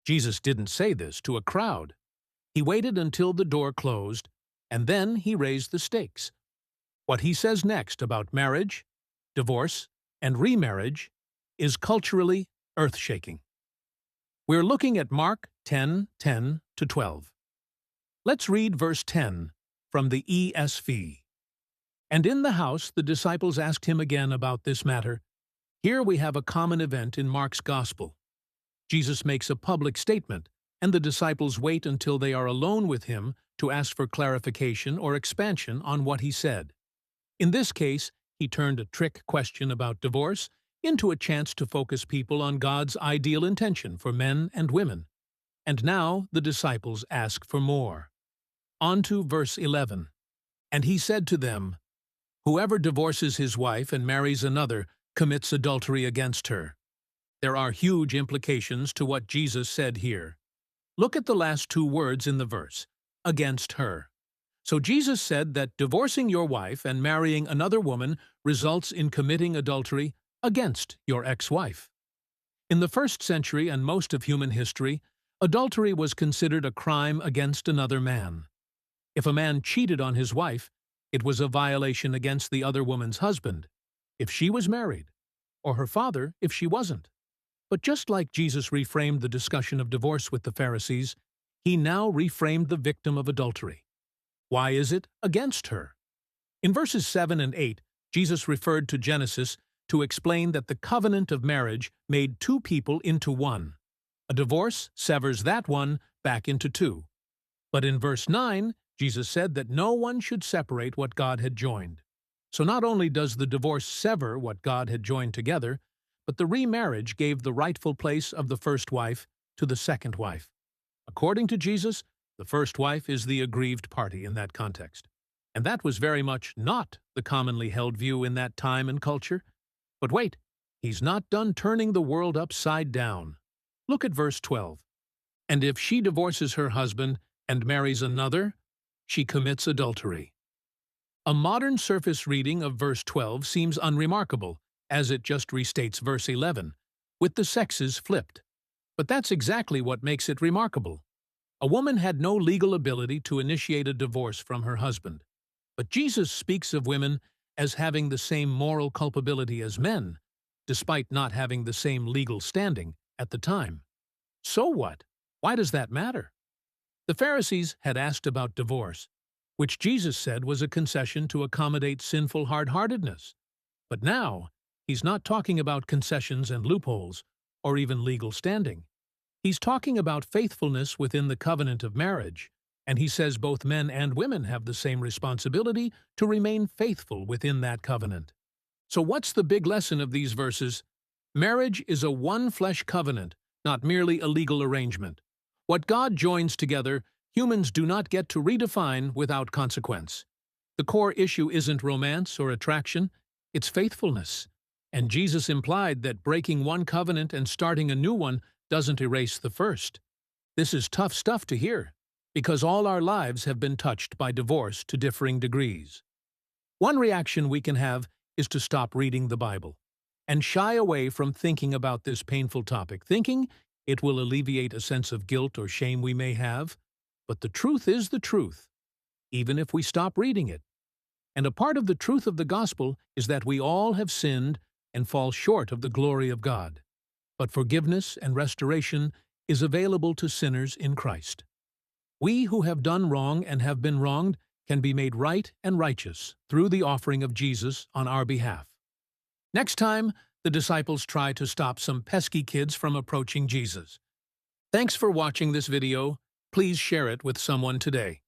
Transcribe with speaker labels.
Speaker 1: Jesus didn't say this to a crowd. He waited until the door closed, and then he raised the stakes. What he says next about marriage, divorce, and remarriage is culturally earth-shaking. We're looking at Mark 10:10-12. Let's read verse 10 from the ESV. And in the house the disciples asked him again about this matter. Here we have a common event in Mark's Gospel. Jesus makes a public statement, and the disciples wait until they are alone with him to ask for clarification or expansion on what he said. In this case, he turned a trick question about divorce into a chance to focus people on God's ideal intention for men and women. And now the disciples ask for more. On to verse 11. And he said to them, "Whoever divorces his wife and marries another commits adultery against her." There are huge implications to what Jesus said here. Look at the last two words in the verse, against her. So Jesus said that divorcing your wife and marrying another woman results in committing adultery against your ex-wife. In the 1st century and most of human history, adultery was considered a crime against another man. If a man cheated on his wife, it was a violation against the other woman's husband, if she was married, or her father if she wasn't. But just like Jesus reframed the discussion of divorce with the Pharisees, he now reframed the victim of adultery. Why is it against her? In verses 7 and 8, Jesus referred to Genesis to explain that the covenant of marriage made two people into one. A divorce severs that one back into two. But in verse 9, Jesus said that no one should separate what God had joined. So not only does the divorce sever what God had joined together, but the remarriage gave the rightful place of the first wife to the second wife. According to Jesus, the first wife is the aggrieved party in that context. And that was very much not the commonly held view in that time and culture. But wait, he's not done turning the world upside down. Look at verse 12. And if she divorces her husband and marries another, she commits adultery. A modern surface reading of verse 12 seems unremarkable, as it just restates verse 11, with the sexes flipped. But that's exactly what makes it remarkable. A woman had no legal ability to initiate a divorce from her husband. But Jesus speaks of women as having the same moral culpability as men, despite not having the same legal standing at the time. So what? Why does that matter? The Pharisees had asked about divorce, which Jesus said was a concession to accommodate sinful hard-heartedness. But now, he's not talking about concessions and loopholes, or even legal standing. He's talking about faithfulness within the covenant of marriage, and he says both men and women have the same responsibility to remain faithful within that covenant. So what's the big lesson of these verses? Marriage is a one-flesh covenant, not merely a legal arrangement. What God joins together, humans do not get to redefine without consequence. The core issue isn't romance or attraction, it's faithfulness. And Jesus implied that breaking one covenant and starting a new one doesn't erase the first. This is tough stuff to hear, because all our lives have been touched by divorce to differing degrees. One reaction we can have is to stop reading the Bible and shy away from thinking about this painful topic, thinking it will alleviate a sense of guilt or shame we may have. But the truth is the truth, even if we stop reading it. And a part of the truth of the gospel is that we all have sinned and fall short of the glory of God. But forgiveness and restoration is available to sinners in Christ. We who have done wrong and have been wronged can be made right and righteous through the offering of Jesus on our behalf. Next time, the disciples try to stop some pesky kids from approaching Jesus. Thanks for watching this video. Please share it with someone today.